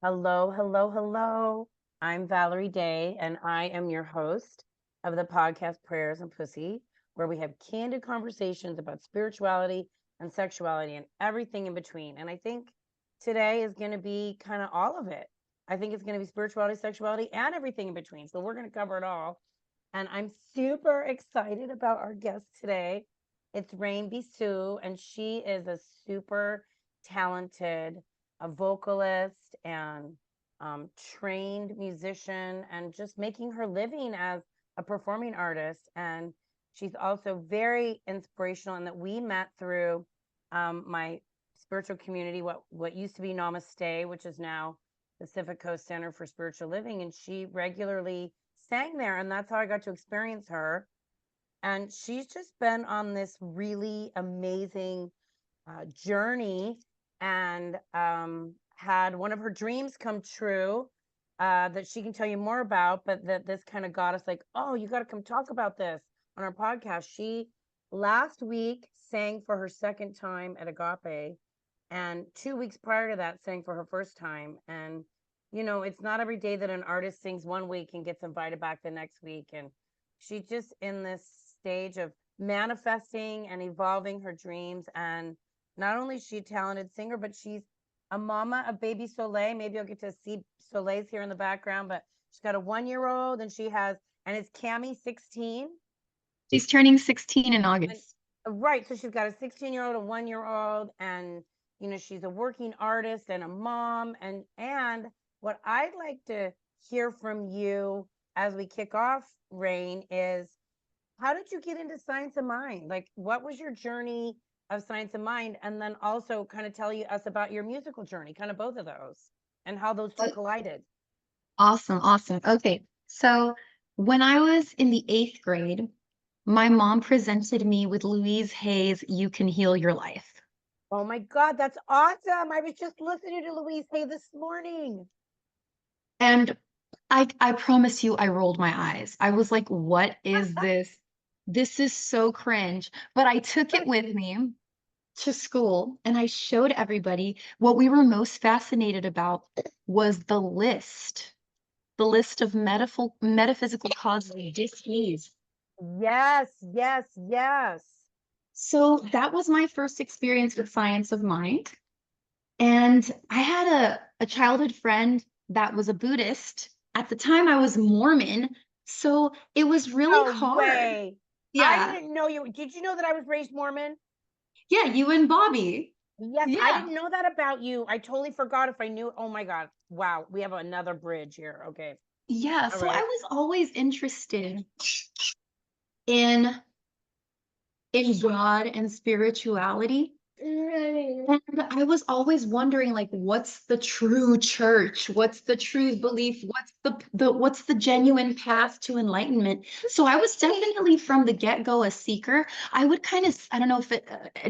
Hello, hello, hello. I'm Valerie Day, and I am your host of the podcast Prayers and Pussy, where we have candid conversations about spirituality and sexuality and everything in between. And I think today is going to be kind of all of it. I think it's going to be spirituality, sexuality, and everything in between. So we're going to cover it all. And I'm super excited about our guest today. It's Rain Bisou, and she is a super talented a vocalist and trained musician and just making her living as a performing artist. And she's also very inspirational in that we met through my spiritual community, what used to be Namaste, which is now Pacific Coast Center for Spiritual Living. And she regularly sang there, and that's how I got to experience her. And she's just been on this really amazing journey and had one of her dreams come true that she can tell you more about, but that this kind of got us like, oh, you got to come talk about this on our podcast. She last week sang for her second time at Agape, and 2 weeks prior to that sang for her first time. And it's not every day that an artist sings one week and gets invited back the next week. And she's just in this stage of manifesting and evolving her dreams. And not only is she a talented singer, but she's a mama of baby Soleil. Maybe you'll get to see Soleil's here in the background, but she's got a 1-year-old, and it's Cammie 16. She's turning 16 in August. Right. So she's got a 16-year-old, a 1-year-old, and she's a working artist and a mom. And what I'd like to hear from you as we kick off, Rain, is how did you get into Science of Mind? Like, what was your journey of Science of Mind? And then also kind of tell us about your musical journey, kind of both of those, and how those two collided. Awesome. Okay. So when I was in the 8th grade, my mom presented me with Louise Hay's You Can Heal Your Life. Oh my God, that's awesome. I was just listening to Louise Hay this morning. And I promise you, I rolled my eyes. I was like, what is this? This is so cringe. But I took it with me to school and I showed everybody. What we were most fascinated about was the list of metaphysical causes of dis-ease. Yes, yes, yes. So that was my first experience with Science of Mind. And I had a childhood friend that was a Buddhist. At the time, I was Mormon. So it was really hard. Way. Yeah. I didn't know you. Did you know that I was raised Mormon? Yeah, you and Bobby. Yes, yeah. I didn't know that about you. I totally forgot if I knew. Oh my God. Wow. We have another bridge here. Okay. Yeah. So I was always interested in God and spirituality. And I was always wondering, like, what's the true church? What's the true belief? What's the genuine path to enlightenment? So I was definitely from the get-go a seeker. I would kind of, I don't know if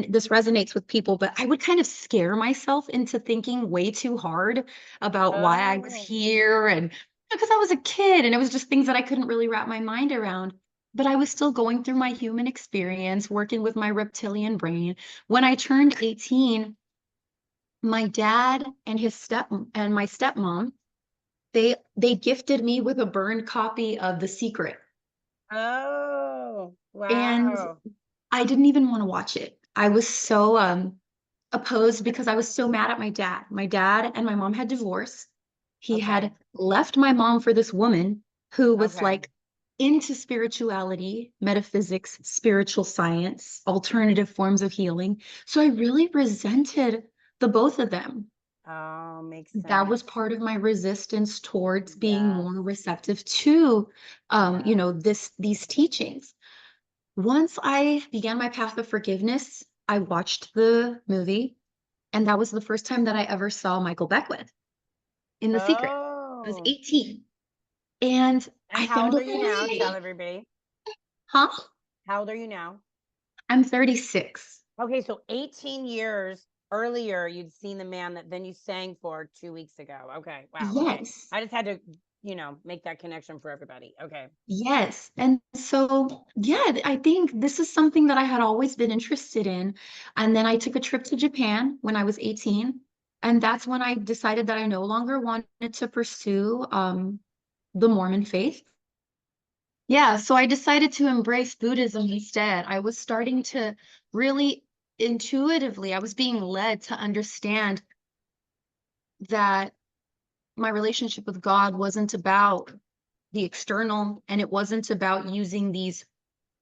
this resonates with people, but I would kind of scare myself into thinking way too hard about why I was here, and because I was a kid and it was just things that I couldn't really wrap my mind around. But I was still going through my human experience, working with my reptilian brain. When I turned 18, my dad and my stepmom, they gifted me with a burned copy of The Secret. Oh, wow. And I didn't even want to watch it. I was so opposed because I was so mad at my dad. My dad and my mom had divorced. He had left my mom for this woman who was like into spirituality, metaphysics, spiritual science, alternative forms of healing. So I really resented the both of them. Oh, makes sense. That was part of my resistance towards being more receptive to, these teachings. Once I began my path of forgiveness, I watched the movie, and that was the first time that I ever saw Michael Beckwith in The Secret. I was 18. And I how found old are you now? Tell everybody. Huh? How old are you now? I'm 36. Okay, so 18 years earlier, you'd seen the man that then you sang for 2 weeks ago. Okay, wow. Yes. Okay. I just had to, make that connection for everybody. Okay. Yes. And so, yeah, I think this is something that I had always been interested in. And then I took a trip to Japan when I was 18. And that's when I decided that I no longer wanted to pursue the Mormon faith. Yeah, so I decided to embrace Buddhism instead. I was starting to really intuitively, I was being led to understand that my relationship with God wasn't about the external, and it wasn't about using these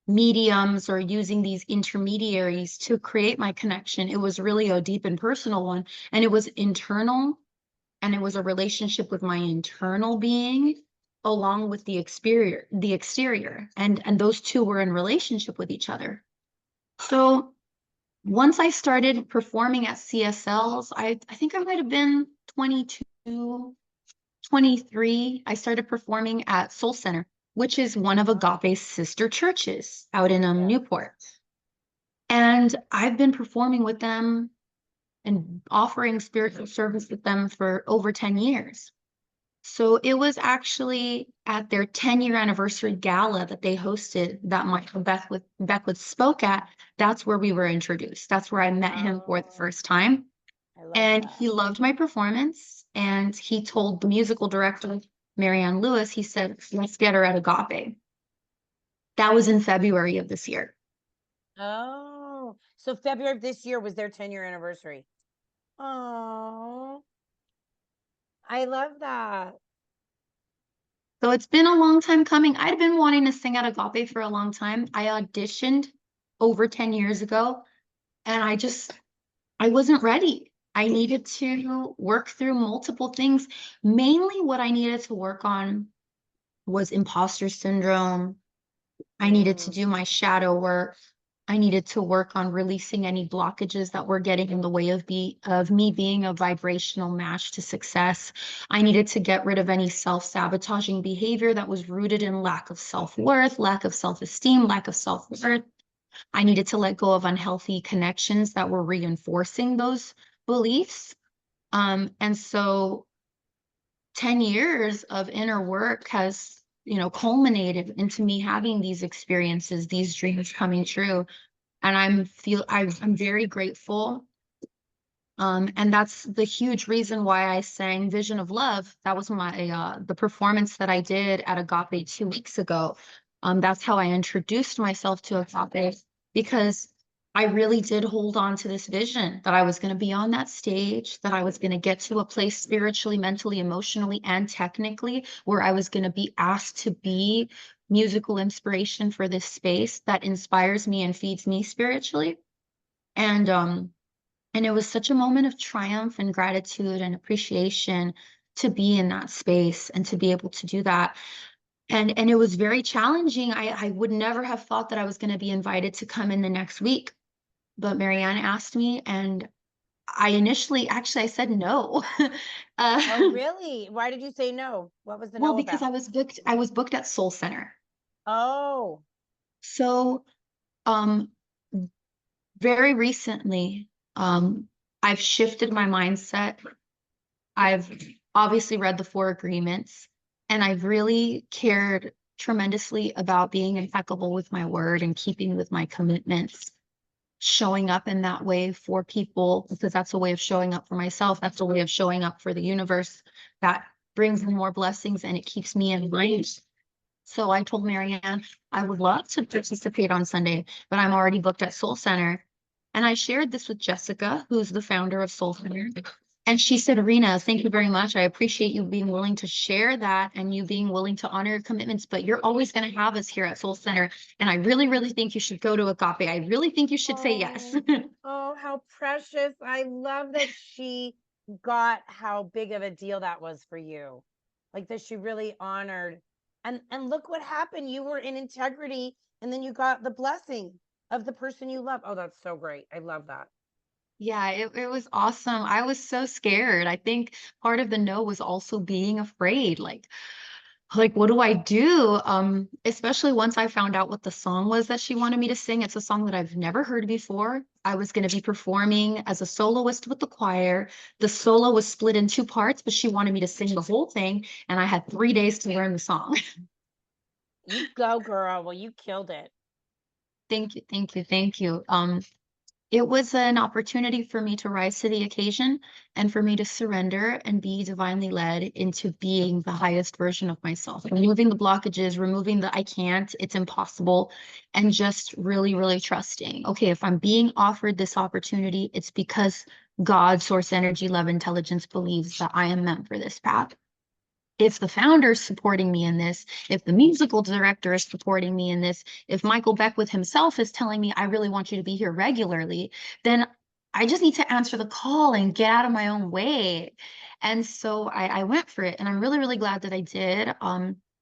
mediums or using these intermediaries to create my connection. It was really a deep and personal one, and it was internal, and it was a relationship with my internal being along with the exterior, and those two were in relationship with each other. So once I started performing at CSLs, I think I might have been 22, 23. I started performing at Soul Center, which is one of Agape's sister churches out in Yeah. Newport. And I've been performing with them and offering spiritual service with them for over 10 years. So it was actually at their 10-year anniversary gala that they hosted that Michael Beckwith spoke at. That's where we were introduced. That's where I met him for the Oh, first time. I love And that. he loved my performance. And he told the musical director, Marianne Lewis, he said, let's get her at Agape. That was in February of this year. Oh, so February of this year was their 10-year anniversary. Oh, I love that. So it's been a long time coming. I'd been wanting to sing at Agape for a long time. I auditioned over 10 years ago, and I wasn't ready. I needed to work through multiple things. Mainly what I needed to work on was imposter syndrome. I needed to Mm, do my shadow work. I needed to work on releasing any blockages that were getting in the way of me being a vibrational match to success. I needed to get rid of any self-sabotaging behavior that was rooted in lack of self-worth, lack of self-esteem, lack of self-worth. I needed to let go of unhealthy connections that were reinforcing those beliefs. And so 10 years of inner work has, culminated into me having these experiences, these dreams coming true. And I'm very grateful. And that's the huge reason why I sang Vision of Love. That was the performance that I did at Agape 2 weeks ago. That's how I introduced myself to Agape, because I really did hold on to this vision that I was going to be on that stage, that I was going to get to a place spiritually, mentally, emotionally, and technically where I was going to be asked to be musical inspiration for this space that inspires me and feeds me spiritually. And it was such a moment of triumph and gratitude and appreciation to be in that space and to be able to do that. And it was very challenging. I would never have thought that I was going to be invited to come in the next week. But Marianne asked me, and I said no. oh, uh, really? Why did you say no? What was the well, no because about? I was booked at Soul Center. Oh, So um very recently, I've shifted my mindset. I've obviously read the Four Agreements, and I've really cared tremendously about being impeccable with my word and keeping with my commitments, showing up in that way for people, because that's a way of showing up for myself. That's a way of showing up for the universe. That brings me more blessings and it keeps me in line. So I told Marianne I would love to participate on Sunday, but I'm already booked at Soul Center. And I shared this with Jessica, who's the founder of Soul Center. And she said, Arena, thank you very much. I appreciate you being willing to share that and you being willing to honor your commitments, but you're always going to have us here at Soul Center. And I really, really think you should go to Agape. I really think you should say yes. oh, oh, how precious. I love that she got how big of a deal that was for you. Like that she really honored. And look what happened. You were in integrity and then you got the blessing of the person you love. Oh, that's so great. I love that. Yeah, it was awesome. I was so scared. I think part of the no was also being afraid. Like what do I do? Especially once I found out what the song was that she wanted me to sing. It's a song that I've never heard before. I was going to be performing as a soloist with the choir. The solo was split in two parts, but she wanted me to sing the whole thing, and I had 3 days to learn the song. You go, girl. Well, you killed it. Thank you, thank you, thank you. It was an opportunity for me to rise to the occasion and for me to surrender and be divinely led into being the highest version of myself, removing the blockages, removing the I can't, it's impossible, and just really, really trusting. Okay, if I'm being offered this opportunity, it's because God, source energy, love, intelligence believes that I am meant for this path. If the founder's supporting me in this, if the musical director is supporting me in this, if Michael Beckwith himself is telling me, I really want you to be here regularly, then I just need to answer the call and get out of my own way. And so I went for it. And I'm really, really glad that I did.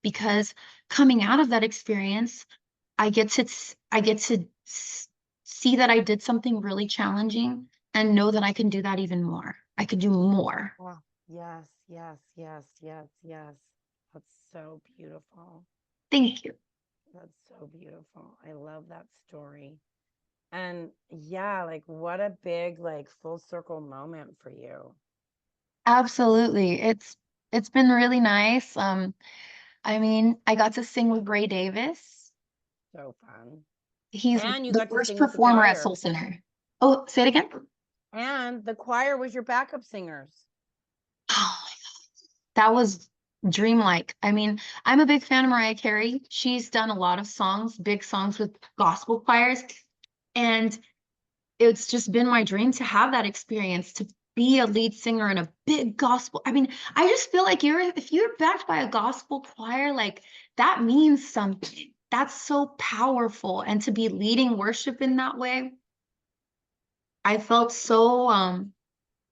Because coming out of that experience, I get to see that I did something really challenging and know that I can do that even more. I could do more. Wow. Yes, yes, yes, yes, yes. That's so beautiful. Thank you. That's so beautiful. I love that story. And yeah, like what a big, like full circle moment for you. Absolutely. It's been really nice. I mean, I got to sing with Ray Davis. So fun. He's And you the got to first sing with the performer at choir. Soul Center. Oh, say it again. And the choir was your backup singers. Oh my God. That was dreamlike. I mean, I'm a big fan of Mariah Carey. She's done a lot of songs, big songs with gospel choirs. And it's just been my dream to have that experience, to be a lead singer in a big gospel. I mean, I just feel like if you're backed by a gospel choir, like that means something. That's so powerful. And to be leading worship in that way, I felt so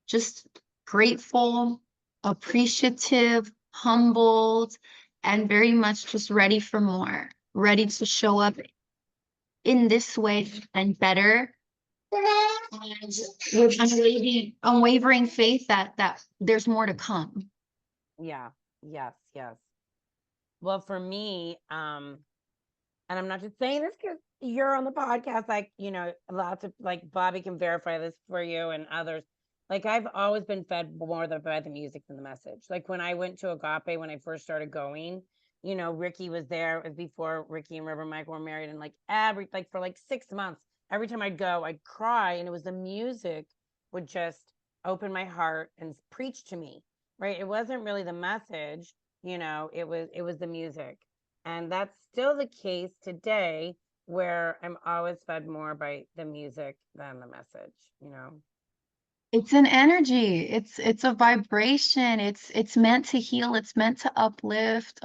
just grateful, appreciative, humbled, and very much just ready for more, ready to show up in this way and better, and with unwavering faith that there's more to come. Yeah. Yes, yes. Well, for me, and I'm not just saying this because you're on the podcast, like, lots of like Bobby can verify this for you and others. Like I've always been fed more by the music than the message. Like when I went to Agape when I first started going, Ricky was there. It was before Ricky and Reverend Michael were married, and like for like 6 months, every time I'd go, I'd cry, and it was the music would just open my heart and preach to me. Right? It wasn't really the message, it was the music. And that's still the case today, where I'm always fed more by the music than the message. It's an energy. It's a vibration. It's meant to heal. It's meant to uplift.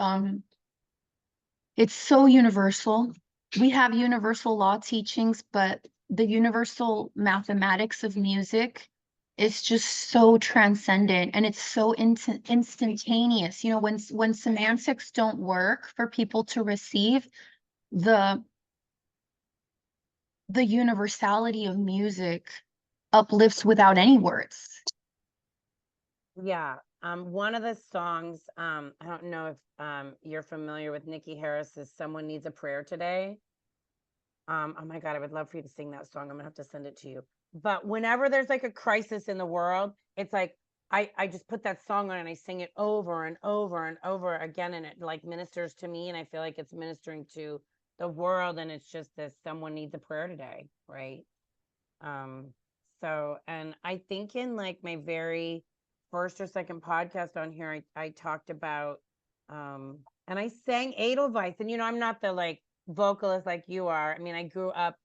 It's so universal. We have universal law teachings, but the universal mathematics of music is just so transcendent, and it's so instantaneous. When semantics don't work for people to receive, the the universality of music uplifts without any words. Yeah. One of the songs, I don't know if you're familiar with Nikki Harris's Someone Needs a Prayer Today. Oh my God, I would love for you to sing that song. I'm gonna have to send it to you. But whenever there's like a crisis in the world, it's like I just put that song on and I sing it over and over and over again, and it like ministers to me, and I feel like it's ministering to the world, and it's just this someone needs a prayer today, right? Um, and I think in like my very first or second podcast on here, I talked about and I sang Edelweiss, and I'm not the like vocalist like you are. I mean, I grew up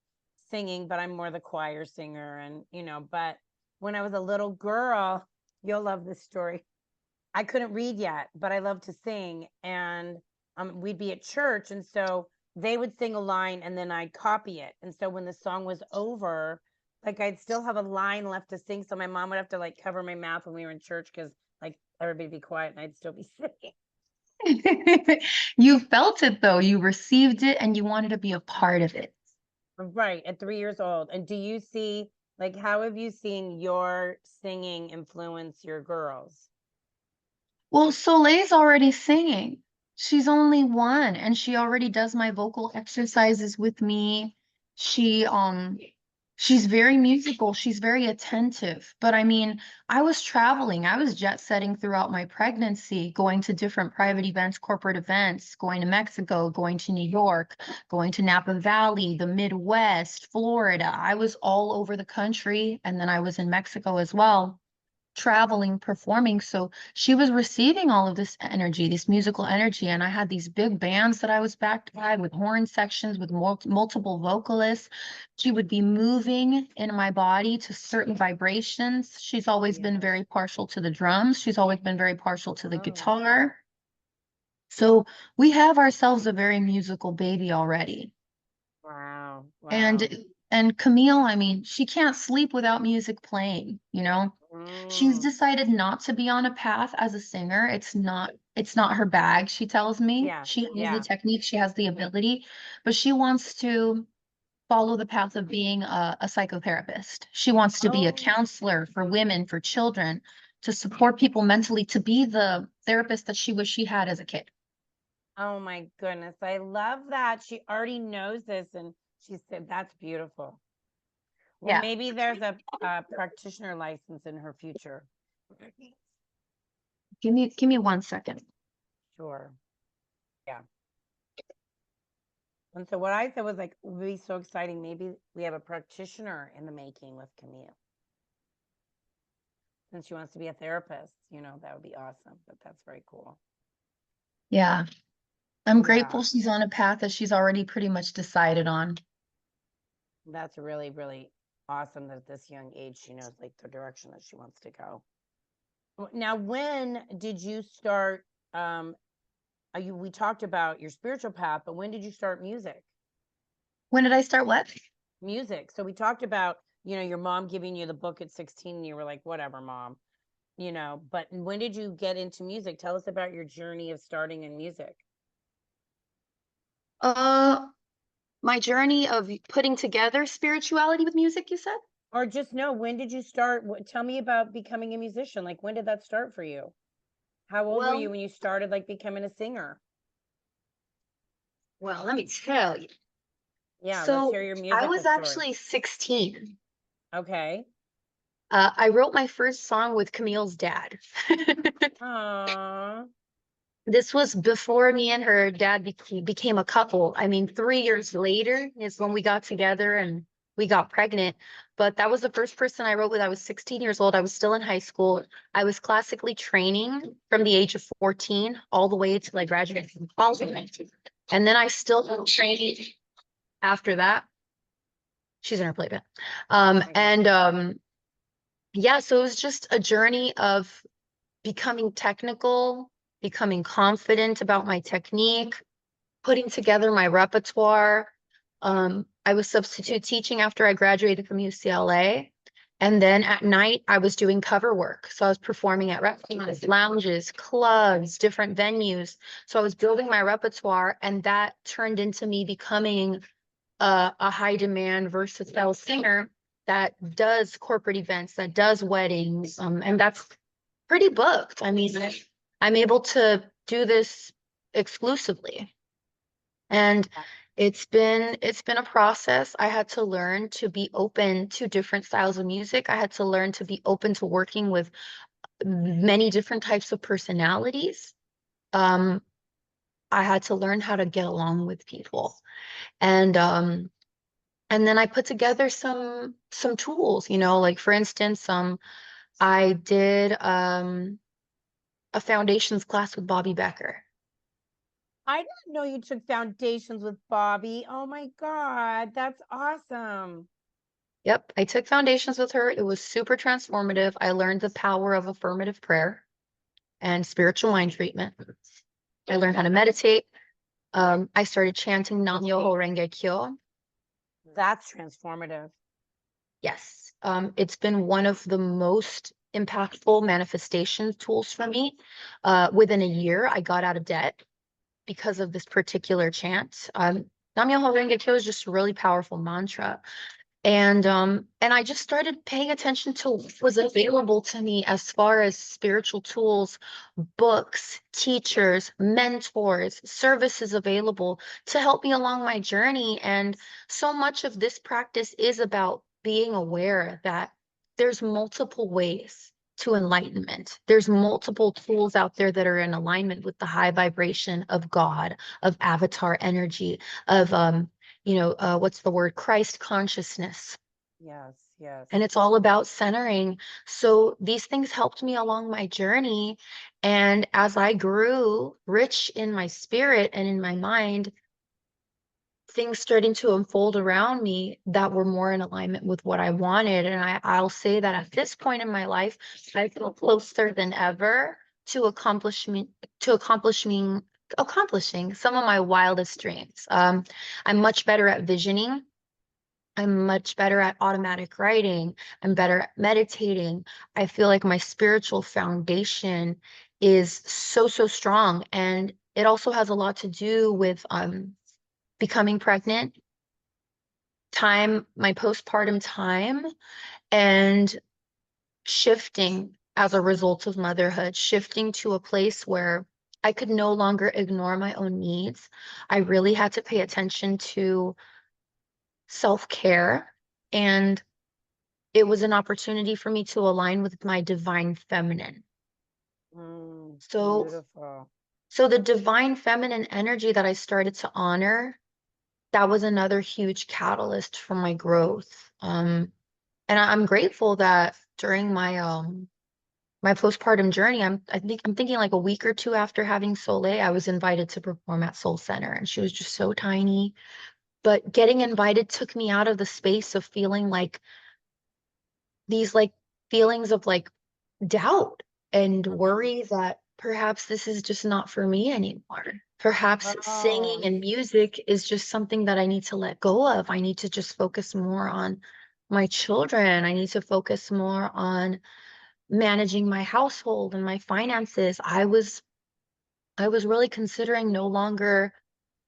singing, but I'm more the choir singer, and but when I was a little girl, you'll love this story. I couldn't read yet, but I loved to sing, and we'd be at church, and so they would sing a line, and then I'd copy it. And so when the song was over, like I'd still have a line left to sing. So my mom would have to like cover my mouth when we were in church because like everybody be quiet, and I'd still be singing. You felt it though. You received it and you wanted to be a part of it. Right, at 3 years old. And do you see, like, how have you seen your singing influence your girls? Well, Soleil's already singing. She's only one and she already does my vocal exercises with me. She She's very musical. She's very attentive. But I mean, I was traveling. I was jet setting throughout my pregnancy, going to different private events, corporate events, going to Mexico, going to New York, going to Napa Valley, the Midwest, Florida. I was all over the country. And then I was in Mexico as well, traveling, performing. So she was receiving all of this energy, this musical energy. And I had these big bands that I was backed by with horn sections, with multiple vocalists. She would be moving in my body to certain vibrations. She's always been Yes. very partial to the drums. She's always been very partial to the Oh, guitar. So we have ourselves a very musical baby already. wow. And Wow. and Camille, I mean, she can't sleep without music playing, you know? She's Mm. decided not to be on a path as a singer. It's not her bag, she tells me. Yeah. She has the Yeah. technique, she has the ability, but she wants to follow the path of being a psychotherapist. She wants to be a Oh, counselor for women, for children, to support people mentally, to be the therapist that she wished she had as a kid. oh my goodness. I love that. She already knows this and she said that's beautiful. Well, Yeah. maybe there's a practitioner license in her future. Give me 1 second. Sure. Yeah. And so what I said was like, it would be so exciting. Maybe we have a practitioner in the making with Camille. Since she wants to be a therapist, that would be awesome. But that's very cool. Yeah. I'm Yeah. grateful she's on a path that she's already pretty much decided on. That's really, really awesome that at this young age she knows like the direction that she wants to go. Now, when did you start we talked about your spiritual path, but when did you start music? When did I start what? Music. So we talked about, your mom giving you the book at 16 and you were like, whatever, mom. But when did you get into music? Tell us about your journey of starting in music. Uh, my journey of putting together spirituality with music, you said? Or just no, when did you start? Tell me about becoming a musician. Like, when did that start for you? How old were you Well, when you started like becoming a singer? well, let me tell you. Yeah, let's So hear your I musical was story. actually 16. Okay. I wrote my first song with Camille's dad. Aww. This was before me and her dad became a couple. I mean, 3 years later is when we got together and we got pregnant. But that was the first person I wrote with. I was 16 years old. I was still in high school. I was classically training from the age of 14 all the way till I graduated from college. And then I still trained after that. She's in her playback. Okay. And yeah, so it was just a journey of becoming technical, becoming confident about my technique, putting together my repertoire. I was substitute teaching after I graduated from UCLA. And then at night, I was doing cover work. So I was performing at restaurants, lounges, clubs, different venues. So I was building my repertoire, and that turned into me becoming a high demand, versatile singer that does corporate events, that does weddings, and that's pretty booked. I mean, I'm able to do this exclusively. And it's been a process. I had to learn to be open to different styles of music. I had to learn to be open to working with many different types of personalities. Um, I had to learn how to get along with people. And then I put together some tools, like for instance, I did a foundations class with Bobby Becker. I didn't know you took foundations with Bobby. Oh my God, that's awesome. Yep, I took foundations with her. It was super transformative. I learned the power of affirmative prayer and spiritual mind treatment. I learned how to meditate. I started chanting Nam Myoho Renge Kyo. That's transformative. Yes, it's been one of the most impactful manifestation tools for me. Within a year, I got out of debt because of this particular chant. Nam Myoho Renge Kyo is just a really powerful mantra. And I just started paying attention to what was available to me as far as spiritual tools, books, teachers, mentors, services available to help me along my journey. And so much of this practice is about being aware that there's multiple ways to enlightenment. There's multiple tools out there that are in alignment with the high vibration of God, of avatar energy, of what's the word? Christ consciousness. Yes, yes. And it's all about centering. So these things helped me along my journey. And as I grew rich in my spirit and in my mind, things starting to unfold around me that were more in alignment with what I wanted. And I'll say that at this point in my life, I feel closer than ever to accomplishing some of my wildest dreams. I'm much better at visioning. I'm much better at automatic writing. I'm better at meditating. I feel like my spiritual foundation is so, so strong. And it also has a lot to do with becoming pregnant, my postpartum time, and shifting as a result of motherhood, shifting to a place where I could no longer ignore my own needs. I really had to pay attention to self-care, and it was an opportunity for me to align with my divine feminine. So, Beautiful. so the divine feminine energy that I started to honor, that was another huge catalyst for my growth. And I'm grateful that during my postpartum journey, I'm thinking like a week or two after having Soleil, I was invited to perform at Soul Center, and she was just so tiny. But getting invited took me out of the space of feeling like these like feelings of like doubt and worry that perhaps this is just not for me anymore. Perhaps singing Oh, and music is just something that I need to let go of. I need to just focus more on my children. I need to focus more on managing my household and my finances. I was really considering no longer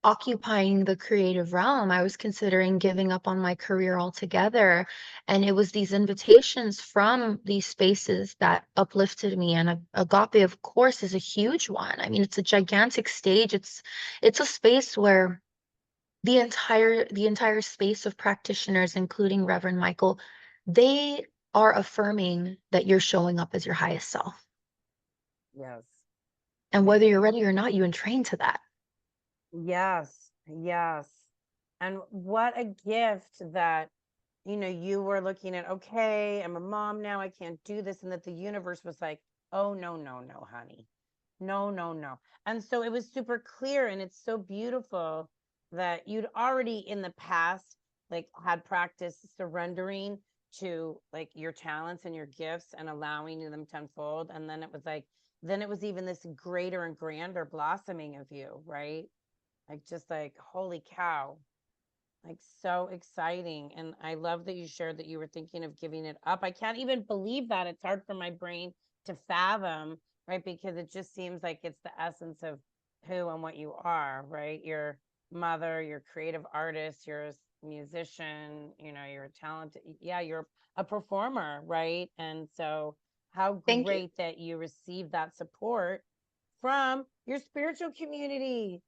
occupying the creative realm. I was considering giving up on my career altogether. And it was these invitations from these spaces that uplifted me. And Agape, of course, is a huge one. I mean, it's a gigantic stage. It's a space where the entire space of practitioners, including Reverend Michael, they are affirming that you're showing up as your highest self. yes. And whether you're ready or not, you entrain to that. Yes, yes. And what a gift that, you were looking at, okay, I'm a mom now, I can't do this. And that the universe was like, oh, no, no, no, honey. No, no, no. And so it was super clear. And it's so beautiful that you'd already in the past, like, had practice surrendering to like your talents and your gifts and allowing them to unfold. And then it was even this greater and grander blossoming of you, right? Like, just like, holy cow, like, so exciting. And I love that you shared that you were thinking of giving it up. I can't even believe that. It's hard for my brain to fathom, right? Because it just seems like it's the essence of who and what you are, right? Your mother, you're a creative artist, you're a musician, you're a talented, yeah, you're a performer, right? And so how Thank you. great that you received that support from your spiritual community,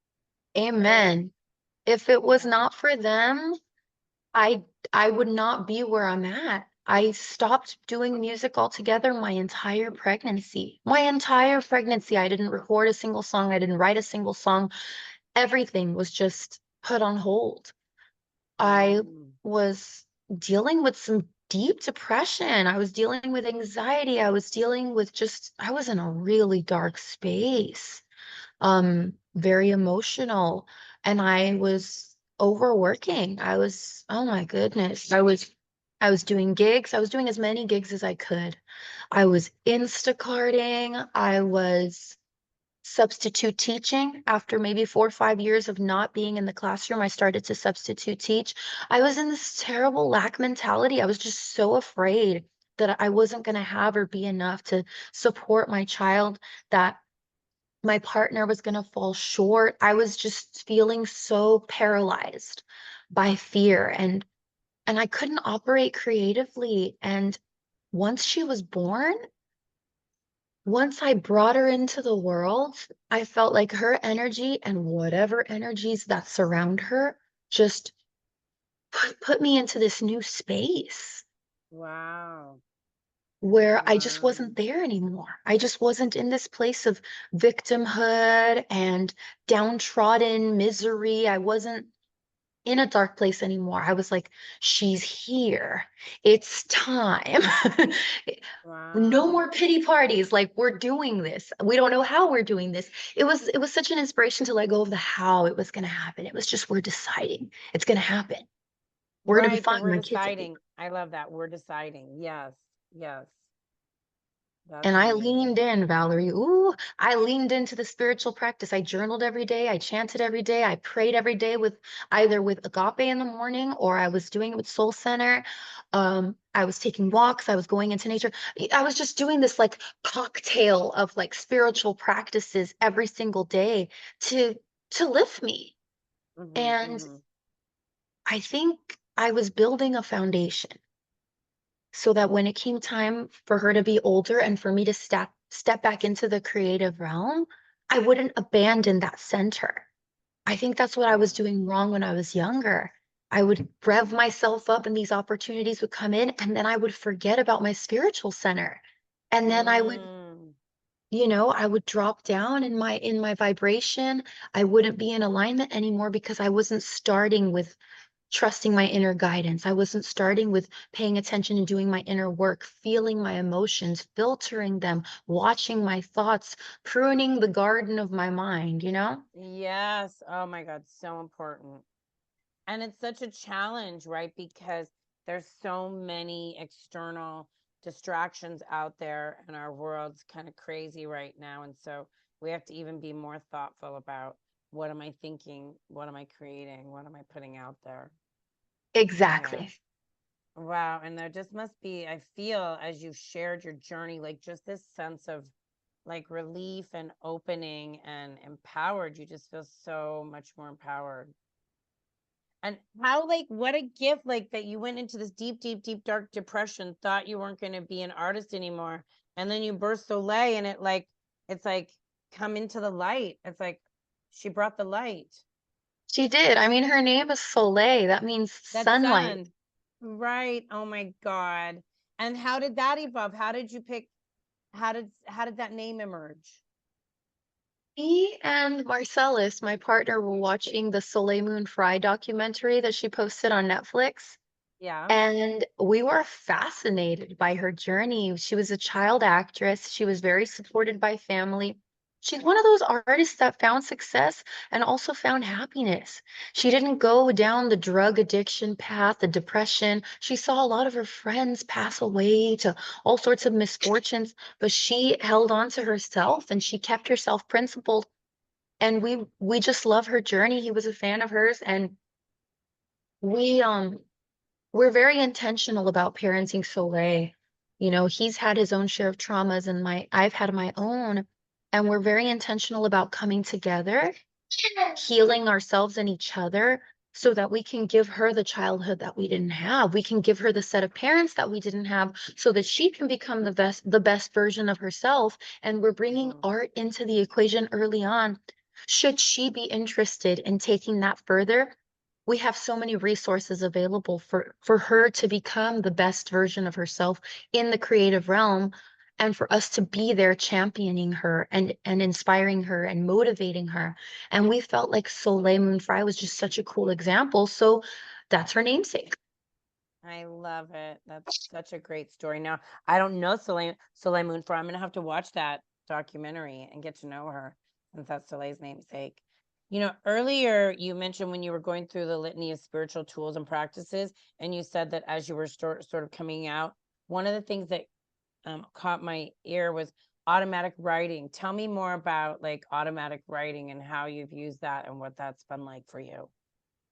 right? Amen. If it was not for them, I I would not be where I'm at. I stopped doing music altogether my entire pregnancy. My entire pregnancy, I didn't record a single song, I didn't write a single song. Everything was just put on hold. I Mm. was dealing with some deep depression. I was dealing with anxiety. I was in a really dark space, very emotional, and I was overworking. Oh my goodness, I was doing gigs. I was doing as many gigs as I could. I was Instacarting. I was substitute teaching. After maybe 4 or 5 years of not being in the classroom, I started to substitute teach. I was in this terrible lack mentality. I was just so afraid that I wasn't going to have or be enough to support my child, that my partner was going to fall short. I was just feeling so paralyzed by fear, and I couldn't operate creatively. And once she was born, once I brought her into the world, I felt like her energy and whatever energies that surround her just put me into this new space Wow. where I just Wow. wasn't there anymore. I just wasn't in this place of victimhood and downtrodden misery. I wasn't in a dark place anymore. I was like, she's here. It's time. No Wow. more pity parties. Like, we're doing this. We don't know how we're doing this. It was such an inspiration to let go of the how it was going to happen. It was just, we're deciding it's going to happen. We're going to be Right. The fine. we're My kids will be. deciding. I love that. We're deciding. Yes. Yes. And That's I leaned amazing. in, Valerie. Ooh, I leaned into the spiritual practice. I journaled every day. I chanted every day. I prayed every day with either with Agape in the morning, or I was doing it with Soul Center. I was taking walks. I was going into nature. I was just doing this like cocktail of like spiritual practices every single day to to lift me. Mm-hmm, And mm-hmm. I think I was building a foundation so that when it came time for her to be older and for me to step back into the creative realm, I wouldn't abandon that center. I think that's what I Yeah. was doing wrong when I was younger. I would rev myself up and these opportunities would come in, and then I would forget about my spiritual center. And then I would, Mm. I would drop down in my vibration. I wouldn't be in alignment anymore because I wasn't starting with trusting my inner guidance. I wasn't starting with paying attention and doing my inner work, feeling my emotions, filtering them, watching my thoughts, pruning the garden of my mind, you know? Yes. Oh my God. So important. And it's such a challenge, right? Because there's so many external distractions out there, and our world's kind of crazy right now. And so we have to even be more thoughtful about, what am I thinking? What am I creating? What am I putting out there? Yeah. Exactly. Wow. And there just must be, I feel, as you shared your journey, like just this sense of like relief and opening and empowered. You just feel so much more empowered. And how, like, what a gift, like, that you went into this deep, deep, deep, dark depression, thought you weren't going to be an artist anymore. And then you burst Soleil, and it's like, come into the light. It's like she brought the light. She did. I mean, her name is Soleil. That means That sunlight. sun. Right. Oh my God. And how did that evolve? How did you pick, how did that name emerge? Me and Marcellus, my partner, were watching the Soleil Moon Fry documentary that she posted on Netflix. Yeah. And we were fascinated by her journey. She was a child actress. She was very supported by family. She's one of those artists that found success and also found happiness. She didn't go down the drug addiction path, the depression. She saw a lot of her friends pass away to all sorts of misfortunes, but she held on to herself and she kept herself principled. And we just love her journey. He was a fan of hers, and we we're very intentional about parenting Soleil. He's had his own share of traumas, and I've had my own, and we're very intentional about coming together, healing ourselves and each other so that we can give her the childhood that we didn't have. We can give her the set of parents that we didn't have so that she can become the best version of herself. And we're bringing Mm-hmm. art into the equation early on. Should she be interested in taking that further, we have so many resources available for her to become the best version of herself in the creative realm, and for us to be there championing her and inspiring her and motivating her. And we felt like Soleil Moon Frye was just such a cool example. So that's her namesake. I love it. That's such a great story. Now, I don't know Soleil Moon for. I'm gonna have to watch that documentary and get to know her, since that's Soleil's namesake. Earlier you mentioned when you were going through the litany of spiritual tools and practices, and you said that as you were sort of coming out, one of the things that caught my ear was automatic writing. Tell me more about like automatic writing and how you've used that and what that's been like for you.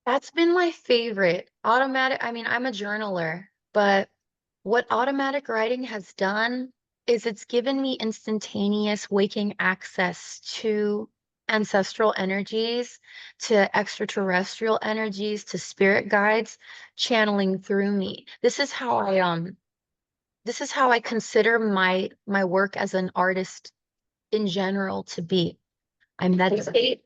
That's been my favorite. I mean, I'm a journaler, but what automatic writing has done is it's given me instantaneous waking access to ancestral energies, to extraterrestrial energies, to spirit guides channeling through me. This is how I consider my work as an artist in general to be. I meditate,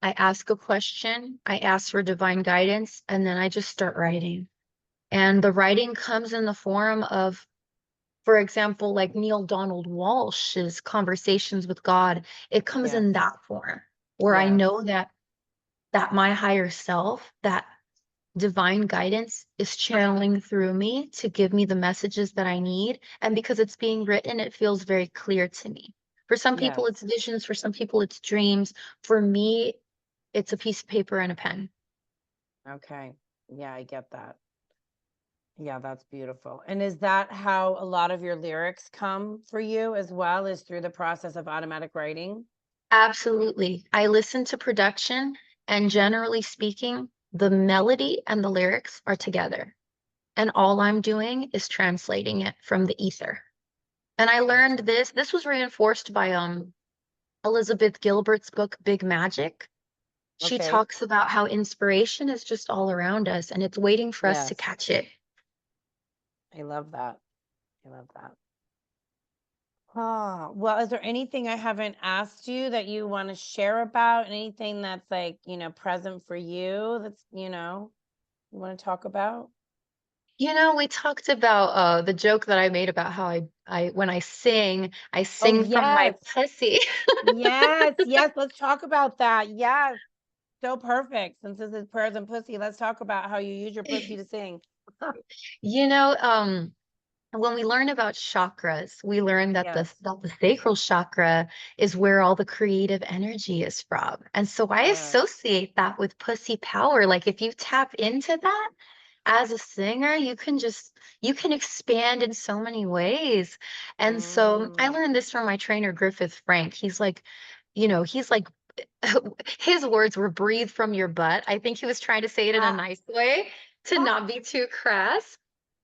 I ask a question, I ask for divine guidance, and then I just start writing. And the writing comes in the form of, for example, like Neil Donald Walsh's Conversations with God. It comes Yes. in that form where I Yes. know that my higher self, that divine guidance is channeling through me to give me the messages that I need. And because it's being written, it feels very clear to me. For some people, Yes. it's visions. For some people, it's dreams. For me, it's a piece of paper and a pen. Okay. Yeah, I get that. Yeah, that's beautiful. And is that how a lot of your lyrics come for you as well, as through the process of automatic writing? Absolutely. I listen to production, and generally speaking, the melody and the lyrics are together. And all I'm doing is translating it from the ether. And I learned Gotcha. this was reinforced by Elizabeth Gilbert's book, Big Magic. She Okay. talks about how inspiration is just all around us and it's waiting for us to Yes. catch it. I love that. I love that. Oh, well, is there anything I haven't asked you that you want to share about? Anything that's like, present for you that's, you want to talk about? We talked about the joke that I made about how I when I Oh, sing from my yes. pussy. Yes. Yes. Let's talk about that. Yes. So perfect. Since this is prayers and pussy, let's talk about how you use your pussy to sing. You know, when we learn about chakras, we learn that Yes. the sacral chakra is where all the creative energy is from. And so I Yes. associate that with pussy power. Like if you tap into that as a singer, you can expand in so many ways. And so I Mm. learned this from my trainer, Griffith Frank. He's like his words were breathe from your butt. I think he was trying to say it in a Ah, nice way to ah. not be too crass.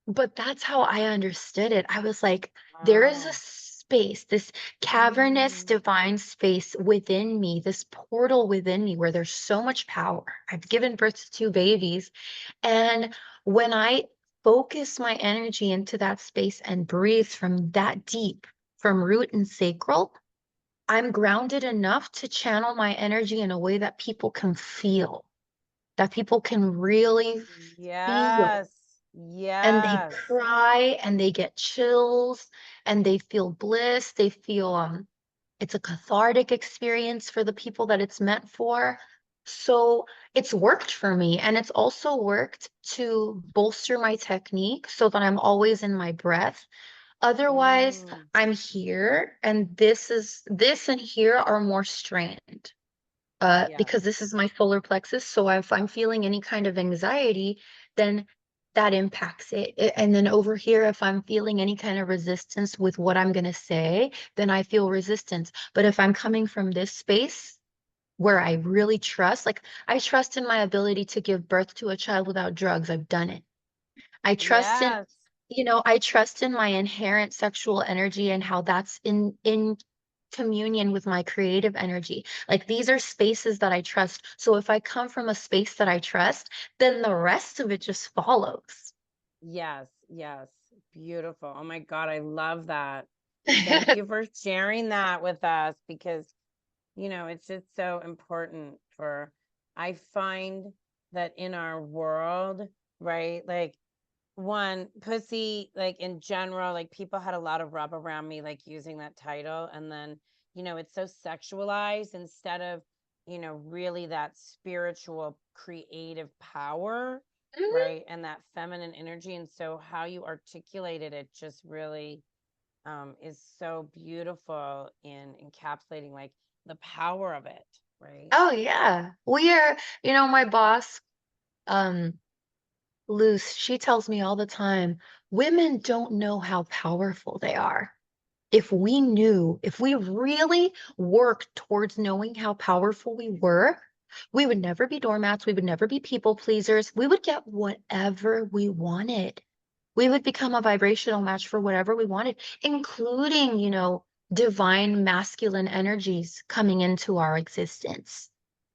But that's how I understood it. I was like, there is a Wow. space, this cavernous Mm. divine space within me, this portal within me where there's so much power. I've given birth to two babies. And when I focus my energy into that space and breathe from that deep, from root and sacral, I'm grounded enough to channel my energy in a way that people can feel, that people can really feel, Yes. and they Yes. cry and they get chills and they feel bliss. They feel it's a cathartic experience for the people that it's meant for. So it's worked for me, and it's also worked to bolster my technique so that I'm always in my breath. Otherwise, Mm. I'm here and this and here are more strained Yes. because this is my solar plexus. So if I'm feeling any kind of anxiety, then that impacts it. And then over here, if I'm feeling any kind of resistance with what I'm going to say, then I feel resistance. But if I'm coming from this space where I really trust, like I trust in my ability to give birth to a child without drugs, I've done it. I trust in, Yes. I trust in my inherent sexual energy and how that's in communion with my creative energy. Like these are spaces that I trust. So if I come from a space that I trust, then the rest of it just follows. Yes. Yes. Beautiful. Oh my God. I love that. Thank you for sharing that with us because, it's just so important I find that in our world, right? Like, one, pussy, like in general, like people had a lot of rub around me, like using that title. And then, it's so sexualized instead of, really that spiritual creative power, Mhm. right? And that feminine energy. And so how you articulated it just really is so beautiful in encapsulating like the power of it, right? Oh yeah. My boss, um, Luce, she tells me all the time, women don't know how powerful they are. If we really worked towards knowing how powerful we were, we would never be doormats. We would never be people pleasers. We would get whatever we wanted. We would become a vibrational match for whatever we wanted, including, divine masculine energies coming into our existence.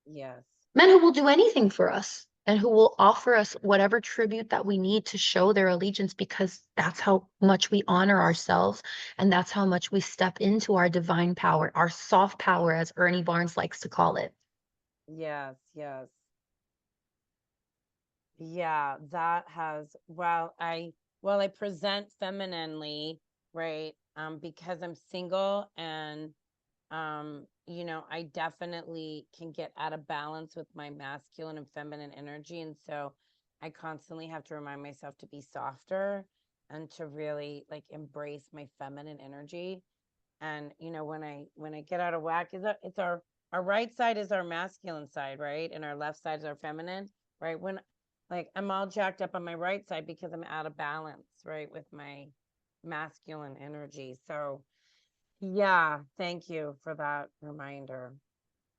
Yes. Men who will do anything for us and who will offer us whatever tribute that we need to show their allegiance because that's how much we honor ourselves and that's how much we step into our divine power, our soft power, as Ernie Barnes likes to call it. Yes, yes. Yeah, that has, well, I present femininely, right? Because I'm single and I definitely can get out of balance with my masculine and feminine energy. And so I constantly have to remind myself to be softer and to really like embrace my feminine energy. And when I get out of whack, it's our right side is our masculine side, right? And our left side is our feminine, right? When like I'm all jacked up on my right side because I'm out of balance, right, with my masculine energy. So yeah, thank you for that reminder.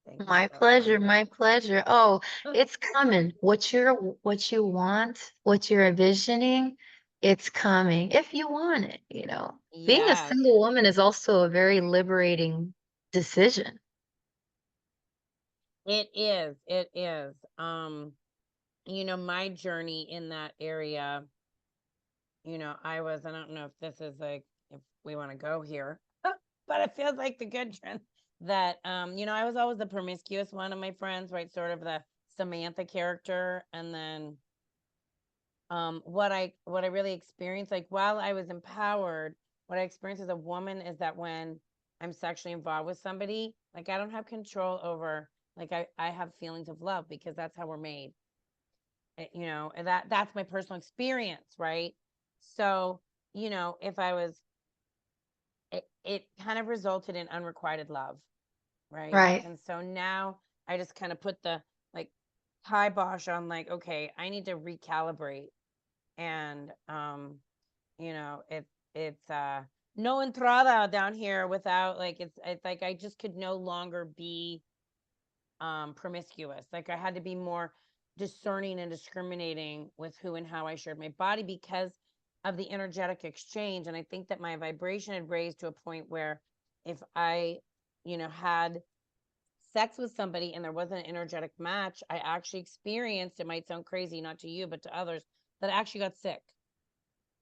Thank you My for that pleasure, reminder. my pleasure. Oh, it's coming. What you want, what you're envisioning, it's coming if you want it, you know. Being a Yes, single woman is also a very liberating decision. it is. It is. My journey in that area, I don't know if this is like, if we want to go here, but it feels like the good trend that, I was always the promiscuous one of my friends, right? Sort of the Samantha character. And then, what I really experienced, like while I was empowered, what I experienced as a woman is that when I'm sexually involved with somebody, like I don't have control over, like I have feelings of love because that's how we're made. And that's my personal experience, right? So, if I was it kind of resulted in unrequited love, right? Right. And so now I just kind of put the like kibosh on, like, okay, I need to recalibrate. And it's no entrada down here without, like, it's like I just could no longer be promiscuous. Like I had to be more discerning and discriminating with who and how I shared my body because of the energetic exchange. And I think that my vibration had raised to a point where if I had sex with somebody and there wasn't an energetic match, I actually experienced, it might sound crazy, not to you but to others, that I actually got sick.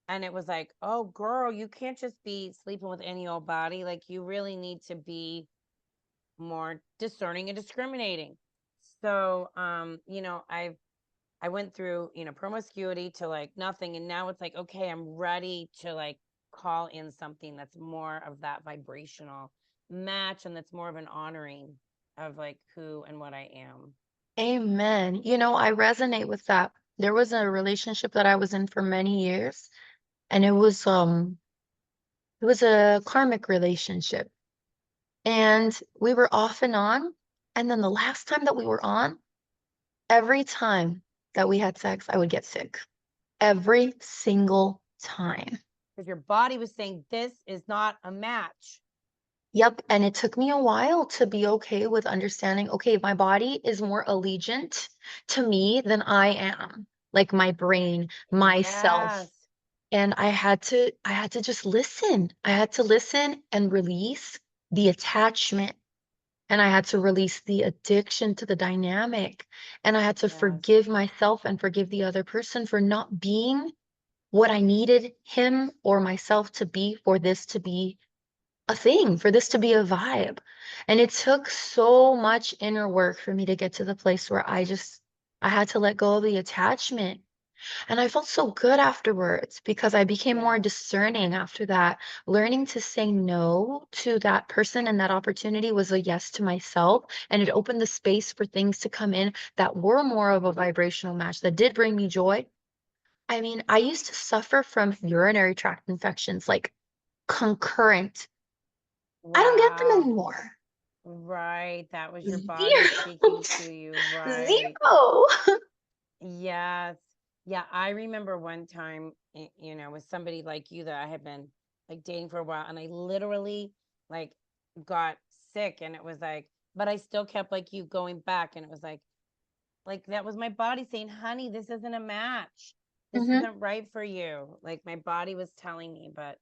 And it was like, oh girl, you can't just be sleeping with any old body. Like you really need to be more discerning and discriminating. So I went through, promiscuity to like nothing, and now it's like, okay, I'm ready to like call in something that's more of that vibrational match and that's more of an honoring of like who and what I am. Amen. You know, I resonate with that. There was a relationship that I was in for many years, and it was a karmic relationship. And we were off and on. And then the last time that we were on, every time that we had sex, I would get sick. Every single time. Because your body was saying this is not a match. Yep. And it took me a while to be okay with understanding, okay, my body is more allegiant to me than I am, like my brain, myself. Yes. And I had to just listen. I had to listen and release the attachment. And I had to release the addiction to the dynamic. And I had to Yes. forgive myself and forgive the other person for not being what I needed him or myself to be for this to be a thing, for this to be a vibe. And it took so much inner work for me to get to the place where I had to let go of the attachment. And I felt so good afterwards because I became more Yes. discerning after that. Learning to say no to that person and that opportunity was a yes to myself. And it opened the space for things to come in that were more of a vibrational match that did bring me joy. I mean, I used to suffer from urinary tract infections, like concurrent. I don't get them Wow. anymore. Right. That was your body Zero. speaking to you. Right. Zero. Yes. Yeah. I remember one time, with somebody like you that I had been like dating for a while, and I literally like got sick, and it was like, but I still kept like you going back. And it was like that was my body saying, honey, this isn't a match. This Mhm. isn't right for you. Like my body was telling me, but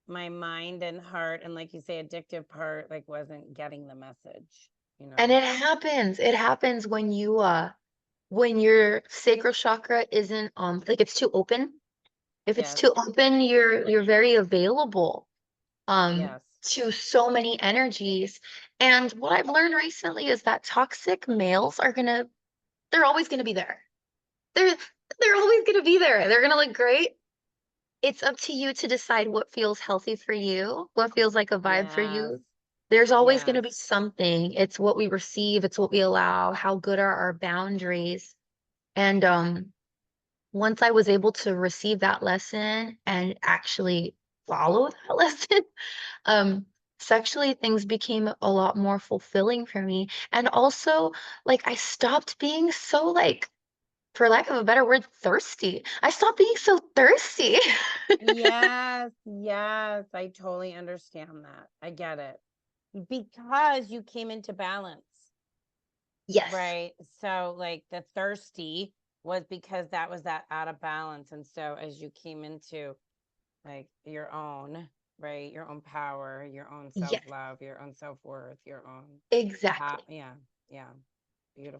my mind and heart, and like you say, addictive part, like wasn't getting the message, you And know. it happens. It happens when your sacral chakra isn't like it's too open. If it's Yes. too open, you're very available. Yes. to so many energies. And what I've learned recently is that toxic males they're always gonna be there. They're they're always gonna be there. They're gonna look great. It's up to you to decide what feels healthy for you, what feels like a vibe for Yes. you. There's always Yes. gonna be something. It's what we receive, it's what we allow, how good are our boundaries. And once I was able to receive that lesson and actually follow that lesson, um, sexually things became a lot more fulfilling for me. And also, like, I stopped being so, like, for lack of a better word, thirsty. I stopped being so thirsty. Yes. Yes. I totally understand that. I get it. Because you came into balance, Yes. right? So like the thirsty was because that was that out of balance. And so as you came into like your own, right? Your own power, your own Yes, self-love, your own self-worth, your own exactly. yeah, yeah.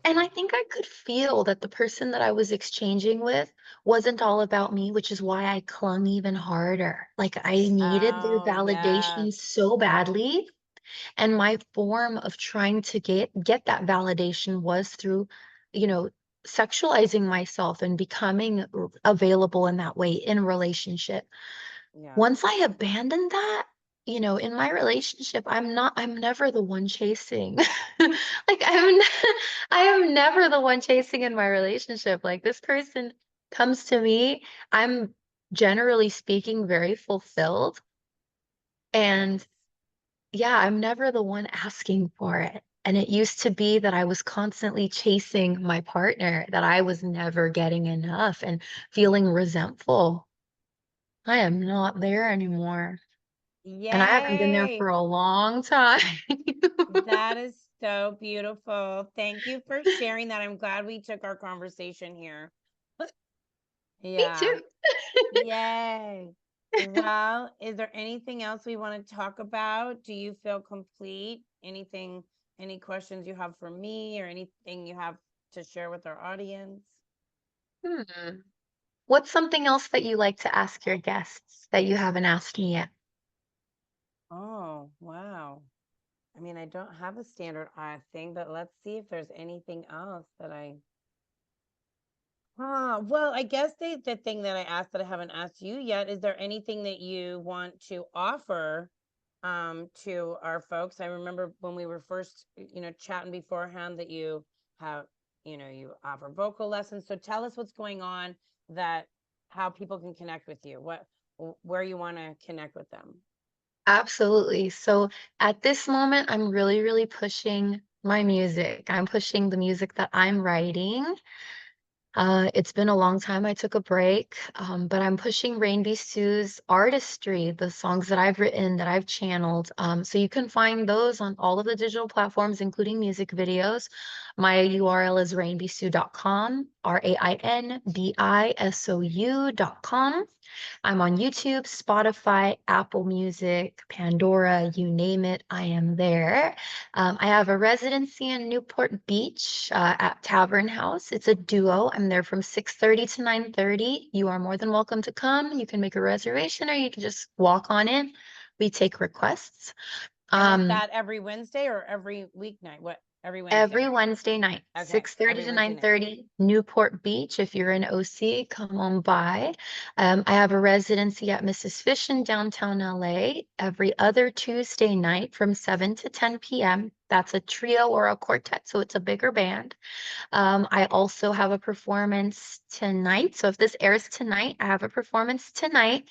And I Beautiful. think I could feel that the person that I was exchanging with wasn't all about me, which is why I clung even harder. Like I needed their Oh, yes. validation so badly. And my form of trying to get that validation was through, you know, sexualizing myself and becoming available in that way in relationship. Yes. Once I abandoned that, in my relationship, I'm never the one chasing. Like I am never the one chasing in my relationship. Like this person comes to me, I'm generally speaking very fulfilled. And Nice. yeah, I'm never the one asking for it. And it used to be that I was constantly chasing my partner, that I was never getting enough and feeling resentful. I am not there anymore. And I haven't been there Yay. for a long time. That is so beautiful. Thank you for sharing that. I'm glad we took our conversation here. Me Yeah. too. Yay. Well, is there anything else we want to talk about? Do you feel complete? Anything, any questions you have for me or anything you have to share with our audience? Hmm. What's something else that you like to ask your guests that you haven't asked me yet? Oh, wow. I mean, I don't have a standard thing, but let's see if there's anything else that I well, I guess the thing that I asked that I haven't asked you yet, is there anything that you want to offer to our folks? I remember when we were first, chatting beforehand that you have, you offer vocal lessons. So tell us what's going on, that how people can connect with you, where you want to connect with them. Absolutely. So at this moment, I'm really, really pushing my music. I'm pushing the music that I'm writing. It's been a long time I took a break, but I'm pushing Rain Bisou's artistry, the songs that I've written, that I've channeled. So you can find those on all of the digital platforms, including music videos. My URL is rainbisou.com, RAINBISOU.com. I'm on YouTube, Spotify, Apple Music, Pandora, you name it, I am there. I have a residency in Newport Beach at Tavern House. It's a duo. I'm there from 6:30 to 9:30. You are more than welcome to come. You can make a reservation or you can just walk on in. We take requests. And is Um, that every Wednesday or every weeknight? What, every every Wednesday? Wednesday night, Okay, 6:30 every to Wednesday night. 9:30, Newport Beach. If you're in OC, come on by. I have a residency at Mrs. Fish in downtown LA every other Tuesday night from 7 to 10 p.m. That's a trio or a quartet, so it's a bigger band. I also have a performance tonight. So if this airs tonight, I have a performance tonight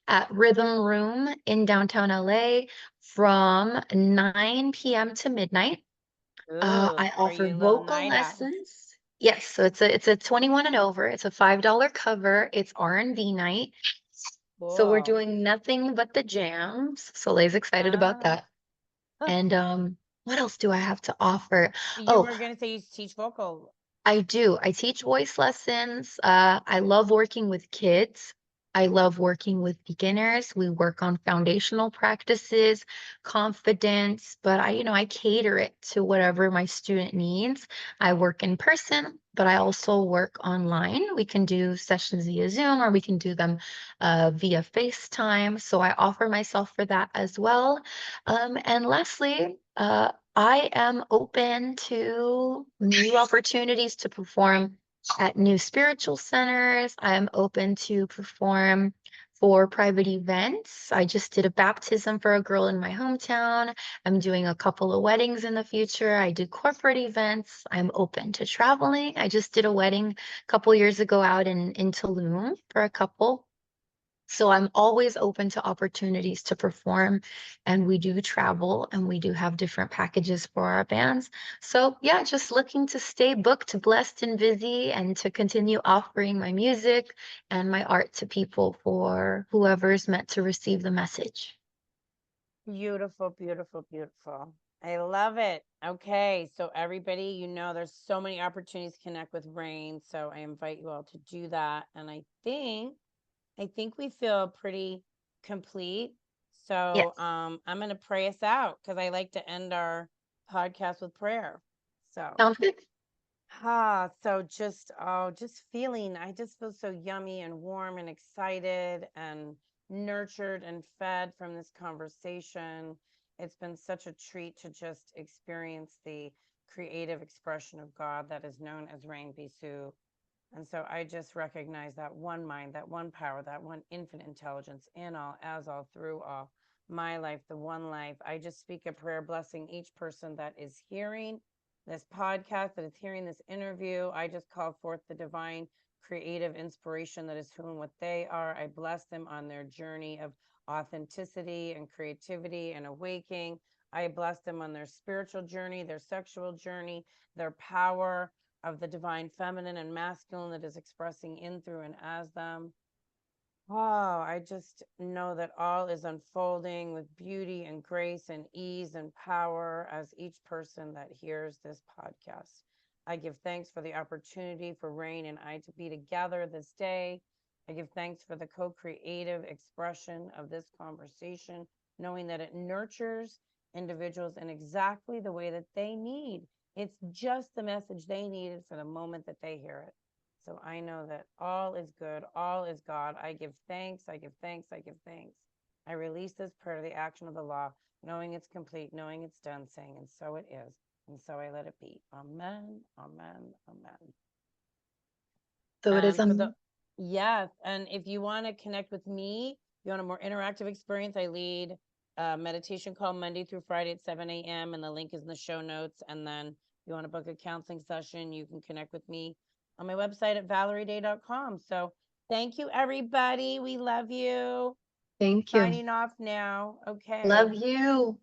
at Rythm Room in downtown LA from 9 p.m. to midnight. Ooh, I for offer you little vocal night owls. lessons. Yes, so it's a 21 and over. It's a $5 cover. It's R&B night. So we're Cool. doing nothing but the jams. Soleil's excited about Ah. that. And what else do I have to offer? You Oh, were gonna say you teach vocal. I do. I teach voice lessons. I love working with kids. I love working with beginners. We work on foundational practices, confidence, but I cater it to whatever my student needs. I work in person, but I also work online. We can do sessions via Zoom or we can do them via FaceTime. So I offer myself for that as well. And lastly, I am open to new opportunities to perform at new spiritual centers. I am open to perform for private events. I just did a baptism for a girl in my hometown. I'm doing a couple of weddings in the future. I do corporate events. I'm open to traveling. I just did a wedding a couple years ago out in Tulum for a couple. So I'm always open to opportunities to perform, and we do travel and we do have different packages for our bands. So yeah, just looking to stay booked, blessed, and busy, and to continue offering my music and my art to people for whoever's meant to receive the message. Beautiful, beautiful, beautiful. I love it. Okay, so everybody, there's so many opportunities to connect with Rain, so I invite you all to do that. And I think we feel pretty complete. Yes. So I'm going to pray us out because I like to end our podcast with prayer. So Sounds good. so just feeling, I just feel so yummy and warm and excited and nurtured and fed from this conversation. It's been such a treat to just experience the creative expression of God that is known as Rain Bisou. And so I just recognize that one mind, that one power, that one infinite intelligence in all, as all, through all, my life, the one life. I just speak a prayer blessing each person that is hearing this podcast, that is hearing this interview. I just call forth the divine creative inspiration that is who and what they are. I bless them on their journey of authenticity and creativity and awakening. I bless them on their spiritual journey, their sexual journey, their power of the divine feminine and masculine that is expressing in, through, and as them. Oh, I just know that all is unfolding with beauty and grace and ease and power as each person that hears this podcast. I give thanks for the opportunity for Rain and I to be together this day. I give thanks for the co-creative expression of this conversation, knowing that it nurtures individuals in exactly the way that they need. It's just the message they needed for the moment that they hear it. So I know that all is good, all is God. I give thanks, I give thanks, I give thanks. I release this prayer to the action of the law, knowing it's complete, knowing it's done, saying, and so it is. And so I let it be. Amen, amen, amen. So it is And yes, and if you want to connect with me, you want a more interactive experience, I lead a meditation call Monday through Friday at 7 a.m. and the link is in the show notes. And then if you want to book a counseling session, you can connect with me on my website at valerieday.com. So thank you, everybody. We love you. Thank you. Signing off now. Okay. Love you.